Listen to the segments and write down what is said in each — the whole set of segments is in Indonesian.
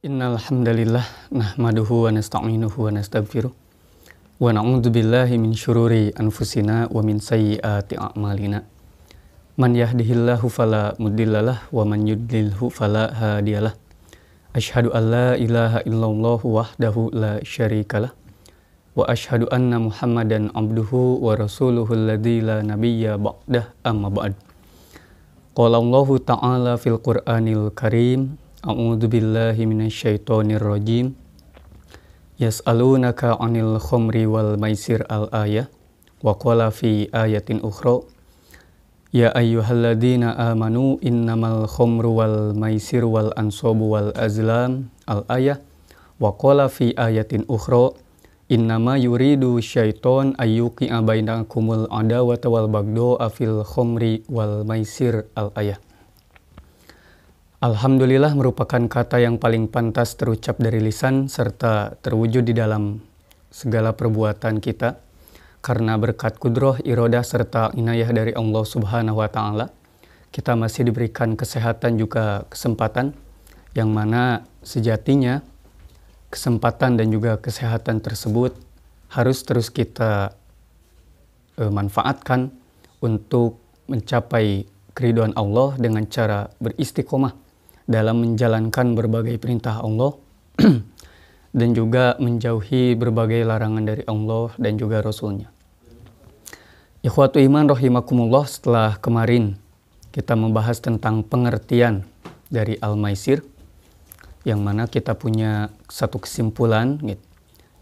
Innal hamdalillah nahmaduhu wa nasta'inuhu wa nastaghfiruh wa na'udzu billahi min syururi anfusina wa min sayyiati a'malina. Man yahdihillahu fala mudhillalah wa man yudlilhu fala hadiyalah. Asyhadu an la ilaha illallah wahdahu la syarikalah wa asyhadu anna Muhammadan abduhu wa rasuluhu alladzi la nabiyya ba'dah amma ba'd. Qala Allahu ta'ala fil Qur'anil Karim. A'udzu billahi minasyaitonir rajim. Yas'alunaka 'anil khamri wal maisir al-ayah wa qala fi ayatin ukhra ya ayyuhalladzina amanu innamal khamru wal maisir wal ansabu wal azlam al-ayah wa qala fi ayatin ukhra innama yuridu syaiton ayyuqi'a bainakumul adawata wal baghdha fil khamri wal maisir al-ayah. Alhamdulillah merupakan kata yang paling pantas terucap dari lisan serta terwujud di dalam segala perbuatan kita karena berkat kudroh, irodah serta inayah dari Allah Subhanahu wa Ta'ala kita masih diberikan kesehatan juga kesempatan yang mana sejatinya kesempatan dan juga kesehatan tersebut harus terus kita manfaatkan untuk mencapai keridhaan Allah dengan cara beristiqomah dalam menjalankan berbagai perintah Allah dan juga menjauhi berbagai larangan dari Allah dan juga Rasul-Nya. Ikhwatu iman rahimakumullah, setelah kemarin kita membahas tentang pengertian dari Al-Maisir, yang mana kita punya satu kesimpulan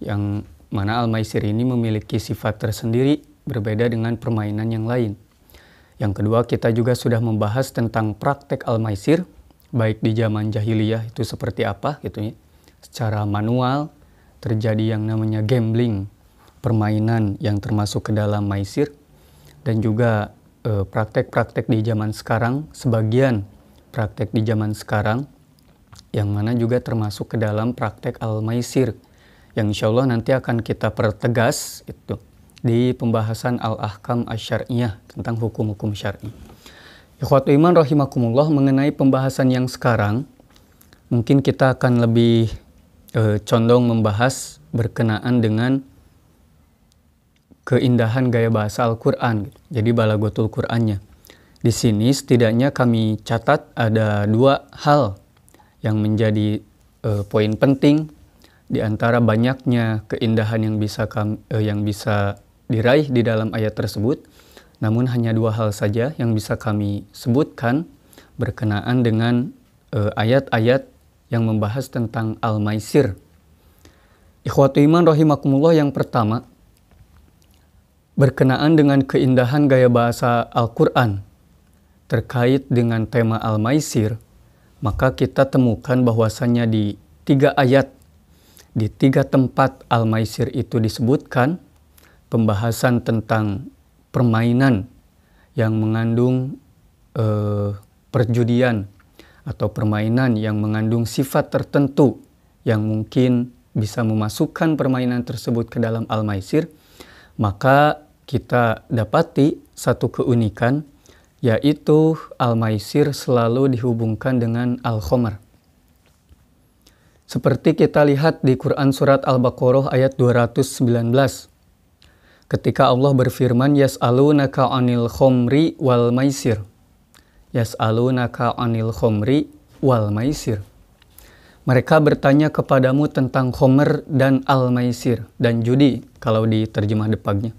yang mana Al-Maisir ini memiliki sifat tersendiri berbeda dengan permainan yang lain. Yang kedua, kita juga sudah membahas tentang praktek Al-Maisir baik di zaman jahiliyah itu seperti apa gitu ya. Secara manual terjadi yang namanya gambling, permainan yang termasuk ke dalam maisir, dan juga praktek-praktek di zaman sekarang, sebagian praktek di zaman sekarang yang mana juga termasuk ke dalam praktek al-maisir yang insya Allah nanti akan kita pertegas itu di pembahasan al-ahkam asy-syar'iyyah tentang hukum-hukum syar'i. Ikhwatu iman rahimakumullah, mengenai pembahasan yang sekarang mungkin kita akan lebih condong membahas berkenaan dengan keindahan gaya bahasa Al-Quran, jadi balagotul Qurannya. Di sini setidaknya kami catat ada dua hal yang menjadi poin penting di antara banyaknya keindahan yang bisa diraih di dalam ayat tersebut. Namun hanya dua hal saja yang bisa kami sebutkan berkenaan dengan ayat-ayat yang membahas tentang Al-Maisir. Ikhwatu iman rahimakumullah, yang pertama berkenaan dengan keindahan gaya bahasa Al-Quran terkait dengan tema Al-Maisir, maka kita temukan bahwasannya di 3 ayat, di 3 tempat Al-Maisir itu disebutkan pembahasan tentang permainan yang mengandung perjudian atau permainan yang mengandung sifat tertentu yang mungkin bisa memasukkan permainan tersebut ke dalam Al-Maisir, maka kita dapati satu keunikan, yaitu Al-Maisir selalu dihubungkan dengan Al-Khamr. Seperti kita lihat di Quran surat Al-Baqarah ayat 219. Ketika Allah berfirman, Yas'alunaka 'anil khamri wal maisir. Yas'alunaka 'anil khamri wal maisir. Mereka bertanya kepadamu tentang khamr dan al-maisir, dan judi kalau diterjemah depagnya.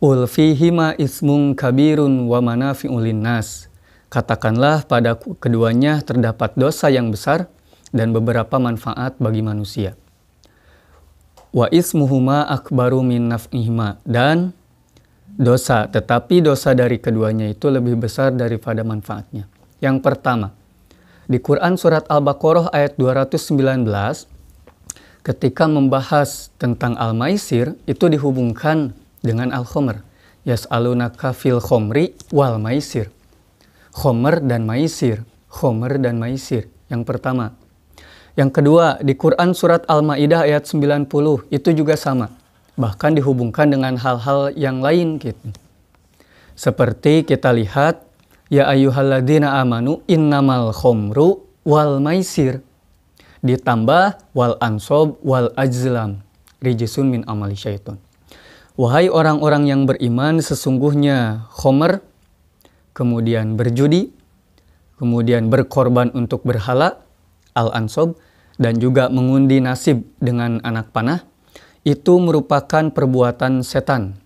Ul fihima ismun kabirun wa manafi'u linnas. Katakanlah pada keduanya terdapat dosa yang besar dan beberapa manfaat bagi manusia. Wa ismuhuma akbaru min naf'ihima, dan dosa, tetapi dosa dari keduanya itu lebih besar daripada manfaatnya. Yang pertama, di Quran surat Al-Baqarah ayat 219, ketika membahas tentang Al-Maisir itu dihubungkan dengan Al-Khamr. Yas'alunaka fil khamri wal maisir. Khamr dan maisir, khamr dan maisir. Yang pertama. Yang kedua, di Quran surat Al-Maidah ayat 90 itu juga sama. Bahkan dihubungkan dengan hal-hal yang lain gitu. Seperti kita lihat, ya ayyuhalladzina amanu innamal khamru wal maisir. Ditambah wal ansob wal ajlam rijsun min amali syaiton. Wahai orang-orang yang beriman, sesungguhnya khomer, kemudian berjudi, kemudian berkorban untuk berhala, al-ansob, dan juga mengundi nasib dengan anak panah, itu merupakan perbuatan setan.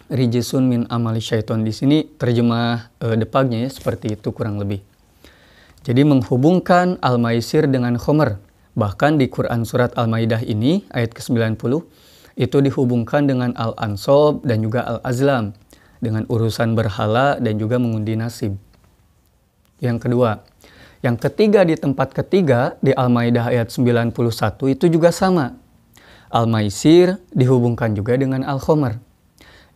Rijsun min amali syaiton, di sini terjemah depagnya ya, seperti itu kurang lebih. Jadi menghubungkan al-maisir dengan khomer. Bahkan di Quran surat Al-Maidah ini ayat ke-90 itu dihubungkan dengan al-ansob dan juga al-azlam, dengan urusan berhala dan juga mengundi nasib. Yang kedua, yang ketiga di tempat ketiga di Al-Maidah ayat 91 itu juga sama. Al-maisir dihubungkan juga dengan al-khomer.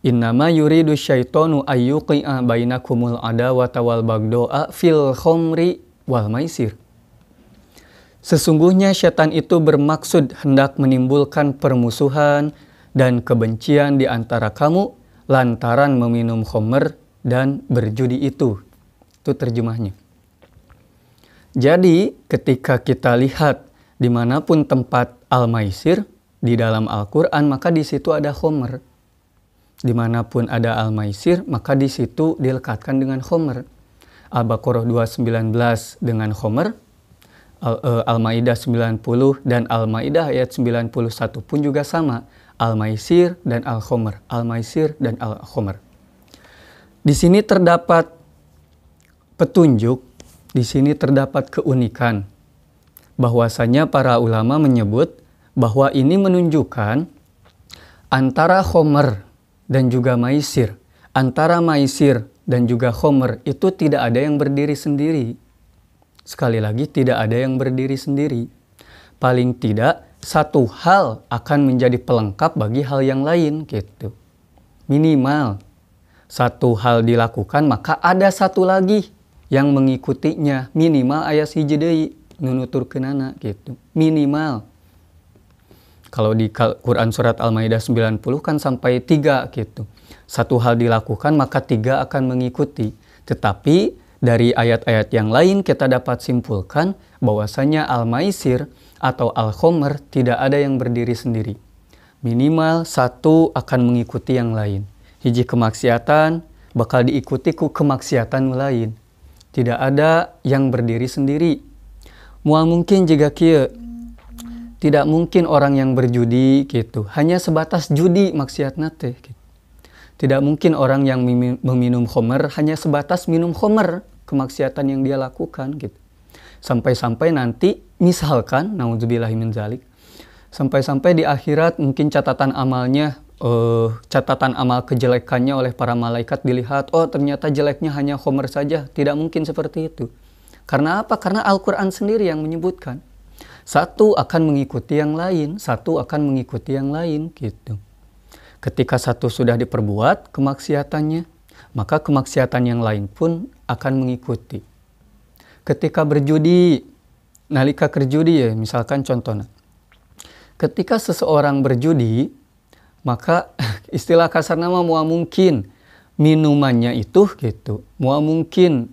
Innama yuridu syaitonu ayyuqi'a bainakumul adawata wal bagdo'a fil khomri wal maisir. Sesungguhnya syaitan itu bermaksud hendak menimbulkan permusuhan dan kebencian di antara kamu lantaran meminum khomer dan berjudi itu. Itu terjemahnya. Jadi ketika kita lihat dimanapun tempat al-maisir di dalam Al-Quran, maka di situ ada khomer. Dimanapun ada al-maisir, maka di situ dilekatkan dengan khomer. Al-Baqarah 219 dengan khomer, Al-Maidah 90 dan Al-Maidah ayat 91 pun juga sama. Al-maisir dan al-khomer, al-maisir dan al-khomer. Di sini terdapat petunjuk, di sini terdapat keunikan bahwasanya para ulama menyebut bahwa ini menunjukkan antara khomer dan juga maisir, antara maisir dan juga khomer itu tidak ada yang berdiri sendiri. Sekali lagi, tidak ada yang berdiri sendiri. Paling tidak satu hal akan menjadi pelengkap bagi hal yang lain gitu. Minimal satu hal dilakukan maka ada satu lagi yang mengikutinya, minimal aya hiji deui nunuturkeunana gitu. Minimal. Kalau di Quran surat Al-Maidah 90 kan sampai 3 gitu. Satu hal dilakukan maka 3 akan mengikuti. Tetapi dari ayat-ayat yang lain kita dapat simpulkan bahwasanya al-maisir atau al-khomer tidak ada yang berdiri sendiri. Minimal satu akan mengikuti yang lain. Hiji kemaksiatan bakal diikuti ku kemaksiatan lain. Tidak ada yang berdiri sendiri. Mual mungkin jika kieu, tidak mungkin orang yang berjudi gitu hanya sebatas judi maksiatna teh gitu. Tidak mungkin orang yang meminum khomer hanya sebatas minum khomer, kemaksiatan yang dia lakukan gitu. Sampai-sampai nanti misalkan naudzubillahi min dzalik, sampai-sampai di akhirat mungkin catatan amalnya, catatan amal kejelekannya oleh para malaikat dilihat, oh ternyata jeleknya hanya khomer saja. Tidak mungkin seperti itu. Karena apa? Karena Al-Quran sendiri yang menyebutkan. Satu akan mengikuti yang lain, satu akan mengikuti yang lain gitu. Ketika satu sudah diperbuat kemaksiatannya, maka kemaksiatan yang lain pun akan mengikuti. Ketika berjudi, nalika kerjudi ya, misalkan contohnya. Ketika seseorang berjudi, maka istilah kasarnya mah mungkin minumannya itu gitu. Mungkin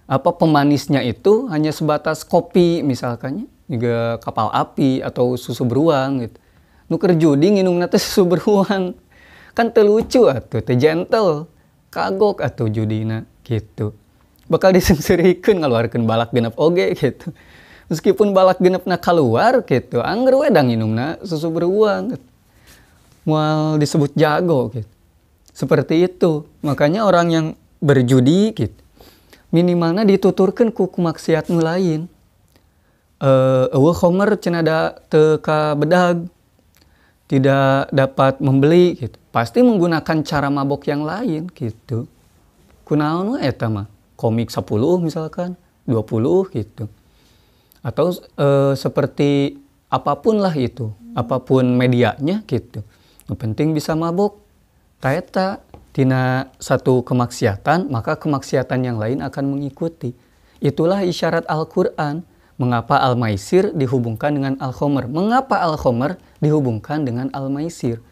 pemanisnya itu hanya sebatas kopi misalkan, juga kapal api atau susu beruang gitu. Nuker judi nginumna teh susu beruang. Kan teu lucu atuh, teu gentle. Kagok atuh judina gitu. Bakal disengsirikeun ngaluarkeun balak genep oge gitu. Meskipun balak genepna keluar gitu, angger we da nginumna susu beruang gitu. Moal disebut jago gitu. Seperti itu. Makanya orang yang berjudi gitu, minimalnya dituturkan ku maksiat nu lain. Eueuh khomer cenah da teu ka bedag, tidak dapat membeli gitu. Pasti menggunakan cara mabok yang lain gitu. Kunaon we eta mah? Komik 10 misalkan, 20 gitu. Atau seperti apapun lah itu, apapun medianya gitu. Yang penting bisa mabok. Ta eta tina satu kemaksiatan, maka kemaksiatan yang lain akan mengikuti. Itulah isyarat Al-Quran. Mengapa al-maisir dihubungkan dengan al-khomer? Mengapa al-khomer dihubungkan dengan al-maisir?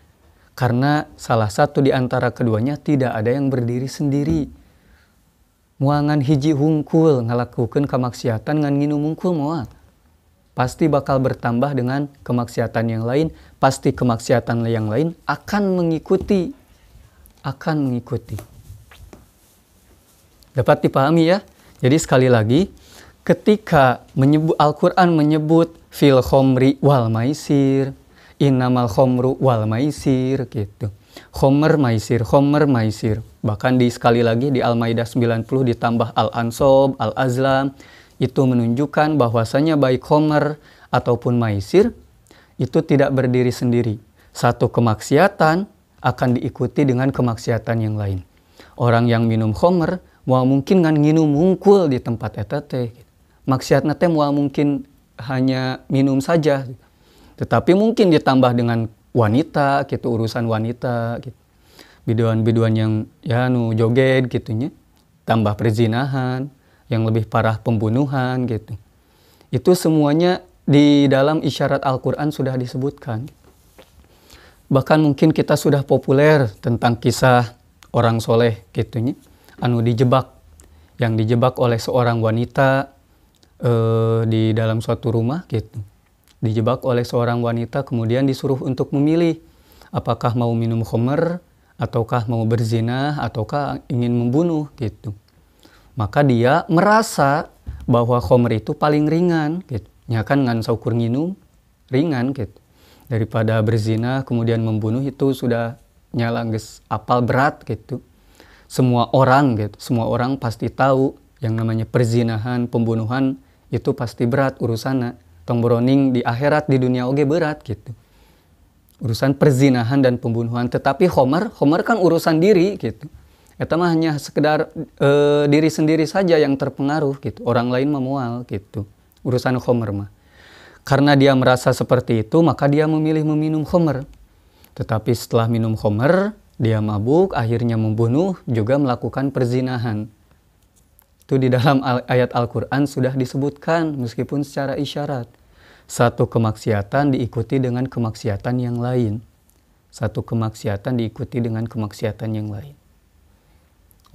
Karena salah satu di antara keduanya tidak ada yang berdiri sendiri. Muangan hiji hungkul ngalakukeun kamaksiatan ngan nginum hungkul moal. pasti bakal bertambah dengan kemaksiatan yang lain, pasti kemaksiatan yang lain akan mengikuti. Dapat dipahami ya? Jadi sekali lagi, ketika Al-Quran menyebut fil khomri wal maisir, innamal khomru wal maisir gitu. Khomer maisir. Bahkan sekali lagi di Al-Maidah 90 ditambah Al-Ansob, Al-Azlam, itu menunjukkan bahwasanya baik khomer ataupun maisir itu tidak berdiri sendiri. Satu kemaksiatan akan diikuti dengan kemaksiatan yang lain. Orang yang minum khomer, mau mungkin kan nginum mungkul di tempat eta teh. Maksiatna teh mau mungkin hanya minum saja. Tetapi mungkin ditambah dengan wanita, gitu, urusan wanita, gitu. Biduan-biduan yang ya nu joget gitunya, tambah perzinahan, yang lebih parah pembunuhan gitu. Itu semuanya di dalam isyarat Al-Quran sudah disebutkan. Bahkan mungkin kita sudah populer tentang kisah orang soleh gitunya, anu dijebak, yang dijebak oleh seorang wanita di dalam suatu rumah gitu. Dijebak oleh seorang wanita, kemudian disuruh untuk memilih apakah mau minum khamr, ataukah mau berzina, ataukah ingin membunuh gitu. Maka dia merasa bahwa khamr itu paling ringan gitu. Ya kan ngan saukur nginum ringan gitu. Daripada berzina kemudian membunuh itu sudah nyala geus apal berat gitu. Semua orang pasti tahu yang namanya perzinahan, pembunuhan itu pasti berat urusanna. Tong broning di akhirat, di dunia oge berat gitu. Urusan perzinahan dan pembunuhan. Tetapi khamr kan urusan diri gitu. Eta mah hanya sekedar diri sendiri saja yang terpengaruh gitu. Orang lain memual gitu. Urusan khamr mah. Karena dia merasa seperti itu, maka dia memilih meminum khamr. Tetapi setelah minum khamr, dia mabuk, akhirnya membunuh, juga melakukan perzinahan. Itu di dalam ayat Al-Quran sudah disebutkan meskipun secara isyarat. Satu kemaksiatan diikuti dengan kemaksiatan yang lain. Satu kemaksiatan diikuti dengan kemaksiatan yang lain.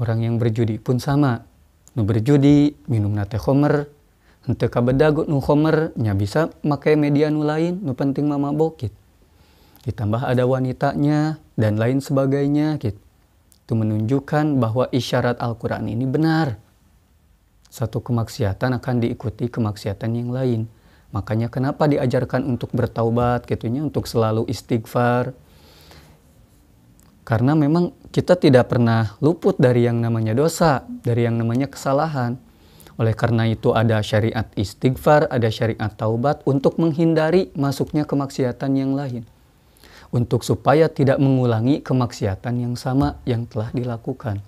Orang yang berjudi pun sama. Nu berjudi, minum nate khamr, henteu kabedagu nu khamr, nya bisa make media nu lain, nu penting mah mabok gitu. Ditambah ada wanitanya dan lain sebagainya gitu. Itu menunjukkan bahwa isyarat Al-Quran ini benar. Satu kemaksiatan akan diikuti kemaksiatan yang lain. Makanya kenapa diajarkan untuk bertaubat gitunya, untuk selalu istighfar. Karena memang kita tidak pernah luput dari yang namanya dosa, dari yang namanya kesalahan. Oleh karena itu ada syariat istighfar, ada syariat taubat untuk menghindari masuknya kemaksiatan yang lain. Untuk supaya tidak mengulangi kemaksiatan yang sama yang telah dilakukan.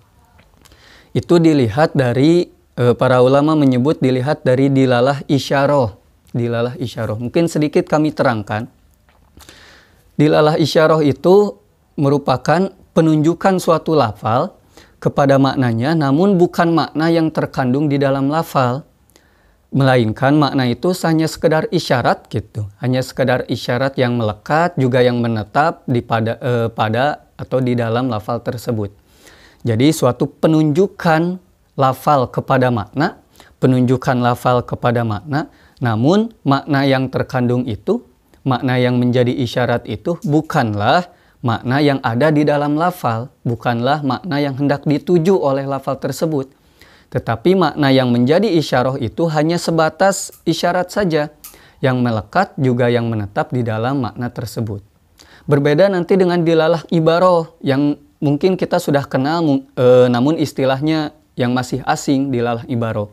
Itu dilihat dari para ulama menyebut dilihat dari dilalah isyarah. Dilalah isyarah. Mungkin sedikit kami terangkan. Dilalah isyarah itu merupakan penunjukan suatu lafal kepada maknanya, namun bukan makna yang terkandung di dalam lafal. Melainkan makna itu hanya sekedar isyarat gitu. Hanya sekedar isyarat yang melekat, juga yang menetap pada atau di dalam lafal tersebut. Jadi suatu penunjukan lafal kepada makna, namun makna yang terkandung itu, makna yang menjadi isyarat itu bukanlah makna yang ada di dalam lafal, bukanlah makna yang hendak dituju oleh lafal tersebut. Tetapi makna yang menjadi isyarah itu hanya sebatas isyarat saja, yang melekat juga yang menetap di dalam makna tersebut. Berbeda nanti dengan dilalah ibarah, yang mungkin kita sudah kenal, namun istilahnya yang masih asing, dilalah ibarah.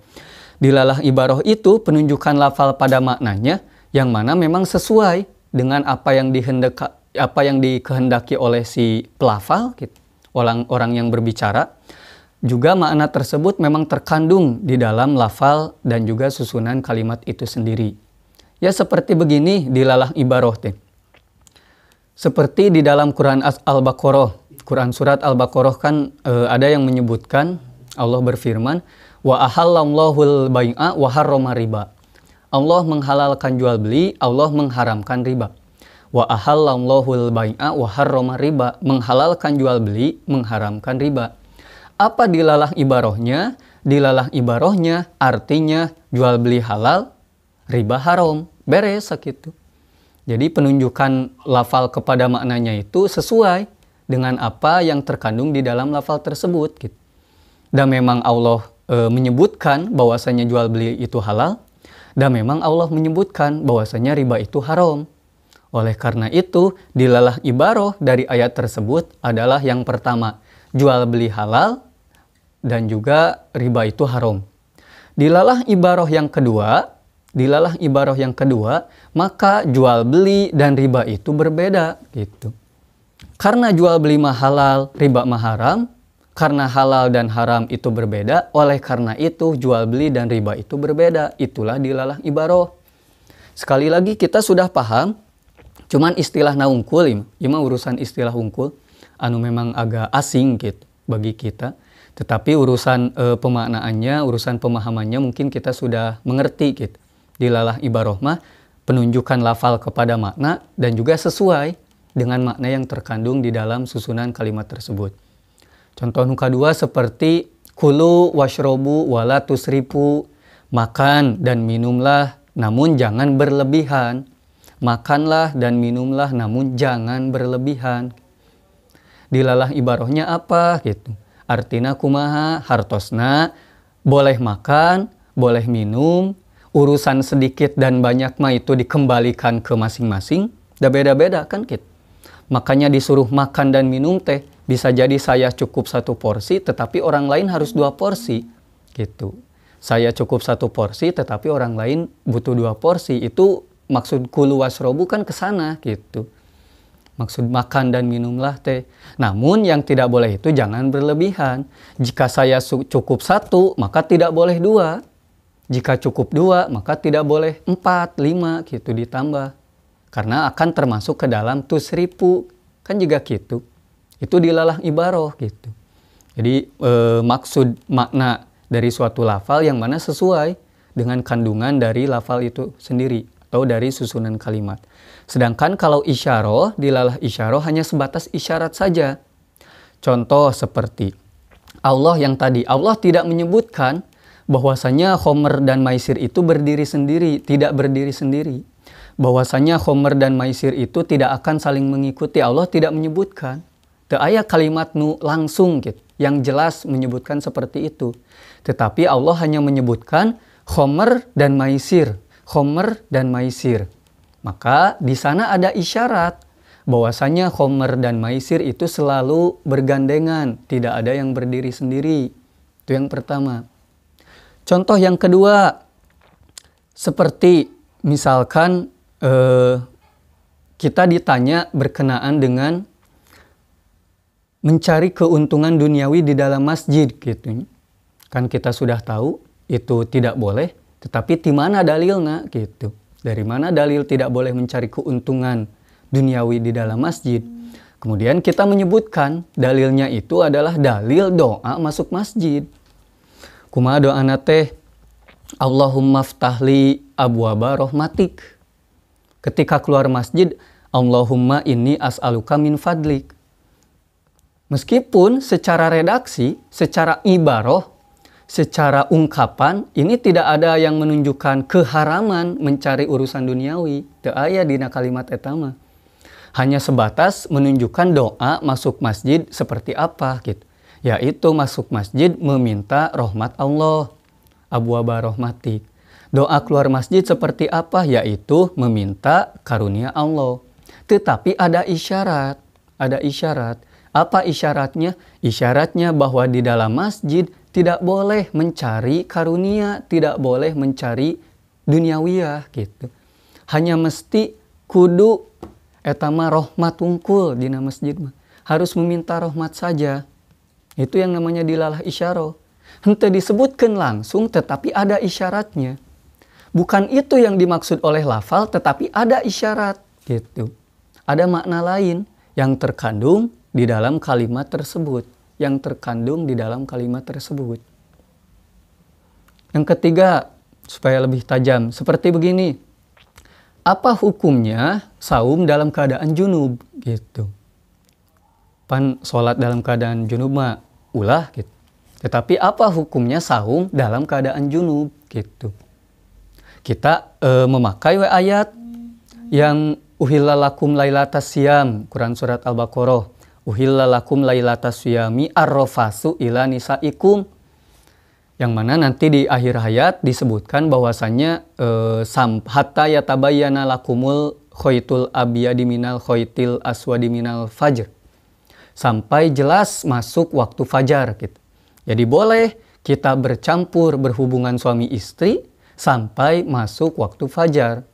Dilalah ibarah itu penunjukan lafal pada maknanya yang mana memang sesuai dengan apa yang dikehendaki oleh si pelafal, gitu, orang yang berbicara. Juga makna tersebut memang terkandung di dalam lafal dan juga susunan kalimat itu sendiri. Ya seperti begini dilalah ibarah. Seperti di dalam Quran Al-Baqarah. Quran surat Al-Baqarah kan ada yang menyebutkan, Allah berfirman, wa ahallallahu al-bai'a wa harrama riba. Allah menghalalkan jual beli, Allah mengharamkan riba. Wa ahallallahu al-bai'a wa harrama riba, menghalalkan jual beli, mengharamkan riba. Apa dilalah ibarahnya? Dilalah ibarahnya artinya jual beli halal, riba haram. beres sakitu. Jadi penunjukan lafal kepada maknanya itu sesuai dengan apa yang terkandung di dalam lafal tersebut gitu. Dan memang Allah menyebutkan bahwasanya jual beli itu halal, dan memang Allah menyebutkan bahwasanya riba itu haram. Oleh karena itu, dilalah ibaroh dari ayat tersebut adalah yang pertama, jual beli halal dan juga riba itu haram. Dilalah ibaroh yang kedua, maka jual beli dan riba itu berbeda gitu. Karena jual beli mah halal, riba mah haram, karena halal dan haram itu berbeda, oleh karena itu jual beli dan riba itu berbeda. Itulah dilalah ibaroh. Sekali lagi kita sudah paham, cuman istilah naungkul, ini mah urusan istilah unggul, anu memang agak asing gitu bagi kita. Tetapi urusan pemaknaannya, urusan pemahamannya mungkin kita sudah mengerti gitu. Dilalah ibaroh mah penunjukan lafal kepada makna dan juga sesuai dengan makna yang terkandung di dalam susunan kalimat tersebut. Contoh nuka dua seperti kulu washrobu wala tusrifu, makan dan minumlah namun jangan berlebihan. Makanlah dan minumlah namun jangan berlebihan. Dilalah ibarohnya apa gitu? Artina kumaha hartosna boleh makan, boleh minum, urusan sedikit dan banyak mah itu dikembalikan ke masing-masing, dah beda-beda kan gitu. Makanya disuruh makan dan minum teh, bisa jadi saya cukup 1 porsi, tetapi orang lain harus 2 porsi gitu. Saya cukup 1 porsi, tetapi orang lain butuh 2 porsi. Itu maksud kulu wasrobu kan kesana gitu. Maksud makan dan minumlah teh. Namun yang tidak boleh itu jangan berlebihan. Jika saya cukup 1, maka tidak boleh 2. Jika cukup 2, maka tidak boleh 4, 5 gitu ditambah. Karena akan termasuk ke dalam tusrifu. Kan juga gitu. Itu dilalah ibaroh gitu. Jadi maksud makna dari suatu lafal yang mana sesuai dengan kandungan dari lafal itu sendiri atau dari susunan kalimat. Sedangkan kalau isyarah, dilalah isyarah hanya sebatas isyarat saja. Contoh seperti Allah yang tadi, Allah tidak menyebutkan bahwasanya khomer dan maisir itu berdiri sendiri, tidak berdiri sendiri. Bahwasanya khomer dan maisir itu tidak akan saling mengikuti, Allah tidak menyebutkan. Teu aya kalimat nu langsung gitu, yang jelas menyebutkan seperti itu. Tetapi Allah hanya menyebutkan khomer dan maisir, khomer dan maisir. Maka di sana ada isyarat bahwasanya khomer dan maisir itu selalu bergandengan, tidak ada yang berdiri sendiri. Itu yang pertama. Contoh yang kedua, seperti misalkan kita ditanya berkenaan dengan mencari keuntungan duniawi di dalam masjid gitu. Kan kita sudah tahu itu tidak boleh, tetapi di mana dalilnya gitu. Dari mana dalil tidak boleh mencari keuntungan duniawi di dalam masjid? Kemudian kita menyebutkan dalilnya itu adalah dalil doa masuk masjid. Kumaha doana teh? Allahumma ftahli abwaba rahmatik. Ketika keluar masjid, Allahumma inni as'aluka min fadlik. Meskipun secara redaksi, secara ibaroh, secara ungkapan, ini tidak ada yang menunjukkan keharaman mencari urusan duniawi. Teu aya dina kalimat etama. Hanya sebatas menunjukkan doa masuk masjid seperti apa gitu. Yaitu masuk masjid meminta rahmat Allah. Abwaba rahmatik. Doa keluar masjid seperti apa? Yaitu meminta karunia Allah. Tetapi ada isyarat. Ada isyarat. Apa isyaratnya? Isyaratnya bahwa di dalam masjid tidak boleh mencari karunia, tidak boleh mencari duniawiyah gitu. Hanya mesti kudu etama rahmat wungkul dina masjid mah. Harus meminta rahmat saja. Itu yang namanya dilalah isyarah. Henteu disebutkan langsung tetapi ada isyaratnya. Bukan itu yang dimaksud oleh lafal tetapi ada isyarat gitu. Ada makna lain yang terkandung di dalam kalimat tersebut. Yang terkandung di dalam kalimat tersebut. Yang ketiga, supaya lebih tajam, seperti begini. Apa hukumnya saum dalam keadaan junub gitu? Pan sholat dalam keadaan junub mah ulah gitu. Tetapi apa hukumnya saum dalam keadaan junub gitu? kita memakai ayat yang uhilla lakum lailatas siyam, Quran surat Al-Baqarah, uhilla lakum lailatas siyami arrafasu ila nisaikum, yang mana nanti di akhir ayat disebutkan bahwasannya hatta yatabayyana lakumul khaitul abyadi minal khaitil aswadi minal fajr, sampai jelas masuk waktu fajar gitu. Jadi boleh kita bercampur berhubungan suami istri sampai masuk waktu fajar.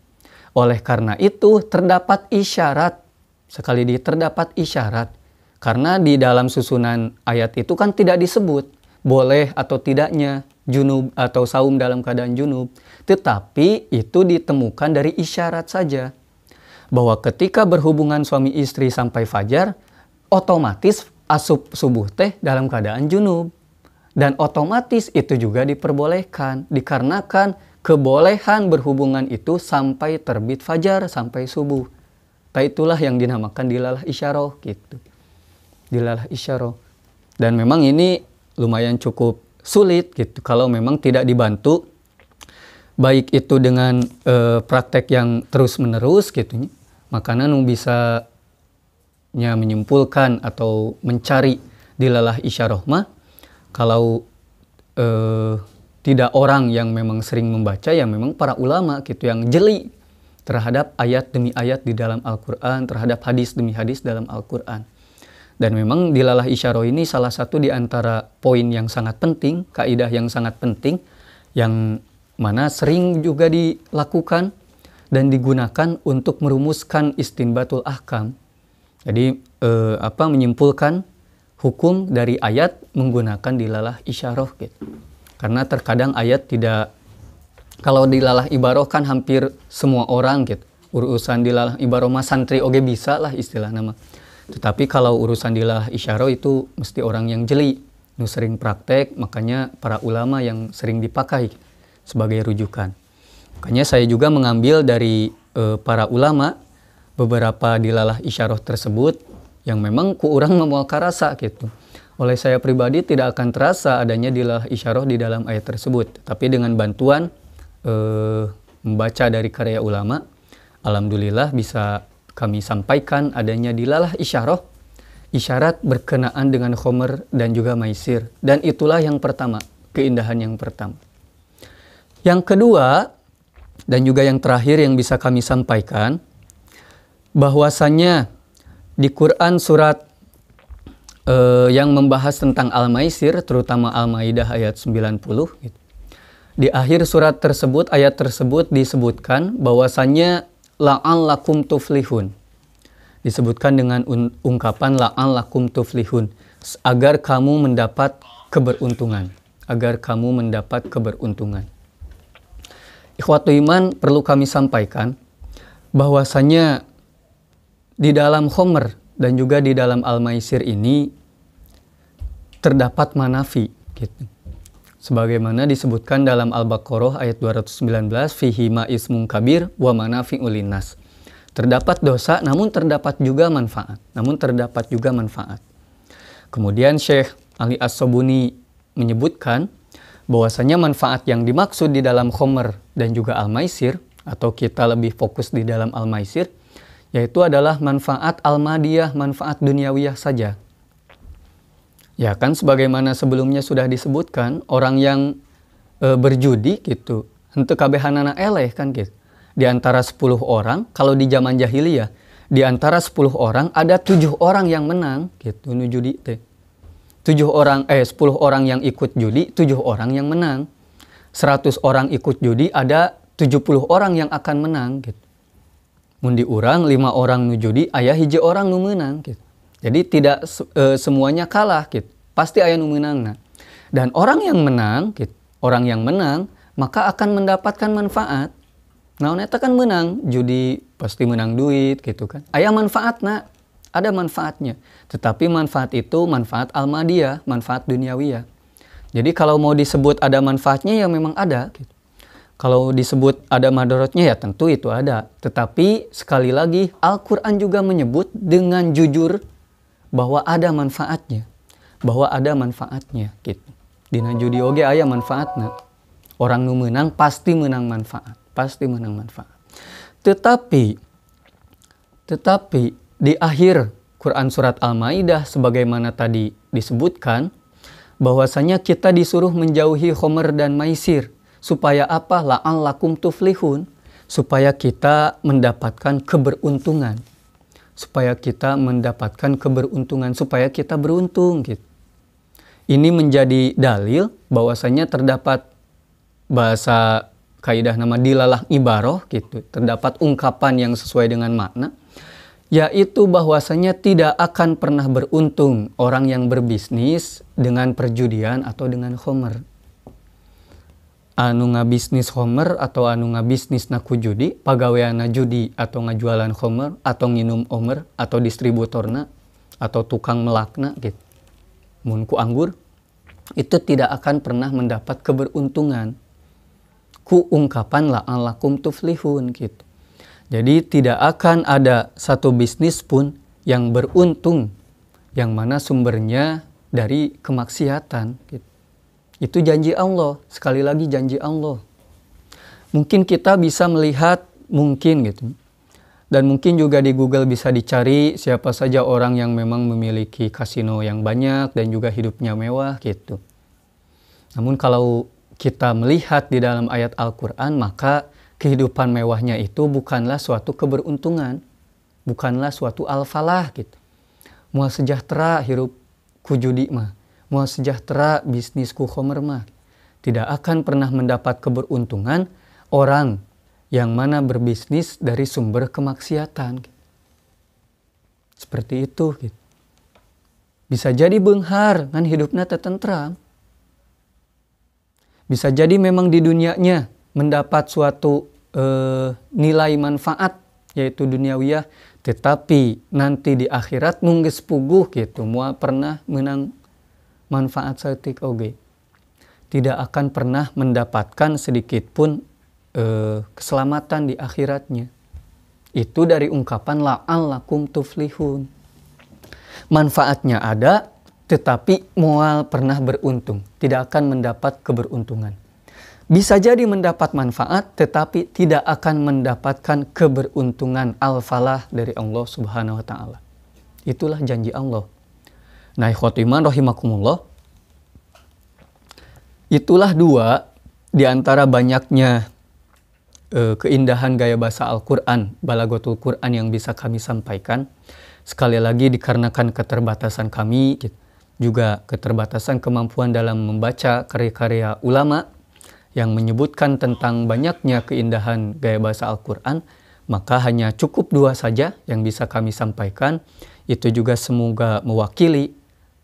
Oleh karena itu terdapat isyarat, sekali lagi terdapat isyarat, karena di dalam susunan ayat itu kan tidak disebut boleh atau tidaknya junub atau saum dalam keadaan junub, tetapi itu ditemukan dari isyarat saja, bahwa ketika berhubungan suami istri sampai fajar, otomatis asub subuh teh dalam keadaan junub, dan otomatis itu juga diperbolehkan dikarenakan kebolehan berhubungan itu sampai terbit fajar, sampai subuh. Itulah yang dinamakan dilalah isyarah gitu. Dilalah isyarah. Dan memang ini lumayan cukup sulit gitu kalau memang tidak dibantu, baik itu dengan praktek yang terus-menerus gitu. Makanya bisa menyimpulkan atau mencari dilalah isyarah mah kalau tidak orang yang memang sering membaca, ya memang para ulama gitu yang jeli terhadap ayat demi ayat di dalam Al-Quran, terhadap hadis demi hadis dalam Al-Quran. Dan memang dilalah isyarah ini salah satu di antara poin yang sangat penting, kaidah yang sangat penting, yang mana sering juga dilakukan dan digunakan untuk merumuskan istinbatul ahkam. Jadi menyimpulkan hukum dari ayat menggunakan dilalah isyarah gitu. Karena terkadang ayat tidak, kalau dilalah ibaroh kan hampir semua orang gitu. Urusan dilalah ibaroh mah santri oge bisa lah istilah nama. Tetapi kalau urusan dilalah isyarah itu mesti orang yang jeli, nu sering praktek, makanya para ulama yang sering dipakai sebagai rujukan. Makanya saya juga mengambil dari para ulama beberapa dilalah isyarah tersebut yang memang ku urang memual karasa gitu. Oleh saya pribadi tidak akan terasa adanya dilalah isyarah di dalam ayat tersebut. Tapi dengan bantuan membaca dari karya ulama, alhamdulillah bisa kami sampaikan adanya dilalah isyarah, isyarat berkenaan dengan khomer dan juga maisir. Dan itulah yang pertama, keindahan yang pertama. Yang kedua, dan juga yang terakhir yang bisa kami sampaikan, bahwasannya di Quran surat yang membahas tentang Al-Maisir, terutama Al-Maidah ayat 90 gitu. Di akhir surat tersebut, ayat tersebut disebutkan bahwasannya la'allakum tuflihun. Disebutkan dengan ungkapan la'allakum tuflihun, agar kamu mendapat keberuntungan, agar kamu mendapat keberuntungan. Ikhwatu iman, perlu kami sampaikan bahwasannya di dalam khomer dan juga di dalam Al-Maisir ini terdapat manafi gitu. Sebagaimana disebutkan dalam Al-Baqarah ayat 219, fihi ma ismun kabir wa manafi'ul linnas. Terdapat dosa namun terdapat juga manfaat. Kemudian Syekh Ali As-Sobuni menyebutkan bahwasanya manfaat yang dimaksud di dalam khomer dan juga Al-Maisir, atau kita lebih fokus di dalam Al-Maisir, yaitu adalah manfaat al-madiyah, manfaat duniawiyah saja. Ya kan, sebagaimana sebelumnya sudah disebutkan, orang yang berjudi gitu, henteu kabehanana eleh kan gitu. Di antara 10 orang, kalau di zaman jahiliyah, di antara 10 orang ada 7 orang yang menang gitu, nu judi teh. 10 orang yang ikut judi, 7 orang yang menang. 100 orang ikut judi, ada 70 orang yang akan menang gitu. Mundi urang 5 orang nu judi, aya hiji orang nu meunang gitu. Jadi tidak semuanya kalah gitu. Pasti aya nu meunangna. Dan orang yang menang gitu, maka akan mendapatkan manfaat. Naon eta kan menang, judi pasti menang duit gitu kan. Aya manfaatna, ada manfaatnya. Tetapi manfaat itu manfaat al-madiyah, manfaat duniawiyah. Jadi kalau mau disebut ada manfaatnya ya memang ada gitu. Kalau disebut ada madorotnya ya tentu itu ada. Tetapi sekali lagi Al-Quran juga menyebut dengan jujur bahwa ada manfaatnya. Gitu. Dina judi oge aya manfaatna. Orang nu menang pasti menang manfaat. pasti menang manfaat. Tetapi di akhir Quran surat Al-Maidah sebagaimana tadi disebutkan, bahwasanya kita disuruh menjauhi khomer dan maisir. Supaya apa? La'allakum tuflihun. Supaya kita mendapatkan keberuntungan. Supaya kita beruntung gitu. Ini menjadi dalil bahwasanya terdapat bahasa kaidah nama dilalah ibaroh gitu. Terdapat ungkapan yang sesuai dengan makna, yaitu bahwasanya tidak akan pernah beruntung orang yang berbisnis dengan perjudian atau dengan khomer. Anu ngabisnis khomer atau anu ngabisnis naku judi, pagaweana judi atau ngajualan khomer atau nginum omer atau distributorna atau tukang melakna gitu. Mun ku anggur, itu tidak akan pernah mendapat keberuntungan. Ku ungkapan la'allakum tuflihun gitu. Jadi tidak akan ada satu bisnis pun yang beruntung, yang mana sumbernya dari kemaksiatan. Gitu. Itu janji Allah, sekali lagi janji Allah. Mungkin kita bisa melihat, mungkin gitu. Dan mungkin juga di Google bisa dicari siapa saja orang yang memang memiliki kasino yang banyak dan juga hidupnya mewah gitu. Namun kalau kita melihat di dalam ayat Al-Quran, maka kehidupan mewahnya itu bukanlah suatu keberuntungan, bukanlah suatu al-falah gitu. Mual sejahtera hirup ku judi mah, mual sejahtera bisnis ku khomer mah. Tidak akan pernah mendapat keberuntungan orang yang mana berbisnis dari sumber kemaksiatan. Gitu. Seperti itu gitu. Bisa jadi beunghar ngan hidupna teu tentram. Bisa jadi memang di dunianya mendapat suatu nilai manfaat yaitu duniawiyah, tetapi nanti di akhirat nungges puguh gitu, moal pernah menang manfaat saeutik oge. Tidak akan pernah mendapatkan sedikit pun keselamatan di akhiratnya. Itu dari ungkapan la'allakum tuflihun. Manfaatnya ada, tetapi moal pernah beruntung, tidak akan mendapat keberuntungan. Bisa jadi mendapat manfaat, tetapi tidak akan mendapatkan keberuntungan al-falah dari Allah Subhanahu wa Ta'ala. Itulah janji Allah. Nah, khotiman rahimakumullah. Itulah dua di antara banyaknya keindahan gaya bahasa Al-Quran, Balagotul Quran yang bisa kami sampaikan. Sekali lagi dikarenakan keterbatasan kami, juga keterbatasan kemampuan dalam membaca karya-karya ulama yang menyebutkan tentang banyaknya keindahan gaya bahasa Al-Quran, maka hanya cukup dua saja yang bisa kami sampaikan. Itu juga semoga mewakili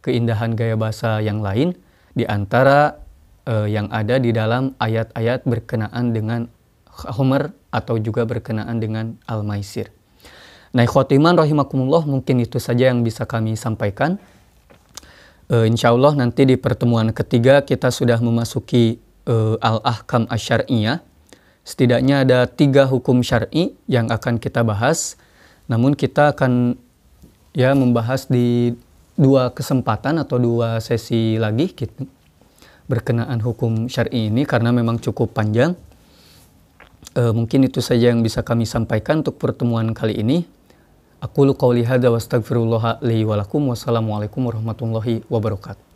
keindahan gaya bahasa yang lain di antara yang ada di dalam ayat-ayat berkenaan dengan Homer atau juga berkenaan dengan Al-Maisir. Nah, khotiman rahimakumullah, mungkin itu saja yang bisa kami sampaikan. Insya Allah nanti di pertemuan ketiga kita sudah memasuki Al-Ahkam Asy-Syar'iyyah. Setidaknya ada 3 hukum syar'i yang akan kita bahas. Namun kita akan membahas di 2 kesempatan atau 2 sesi lagi gitu, berkenaan hukum syar'i ini karena memang cukup panjang. Mungkin itu saja yang bisa kami sampaikan untuk pertemuan kali ini. Aqulu qouli hadza wa astaghfirullah li wa lakum. Wassalamualaikum warahmatullahi wabarakatuh.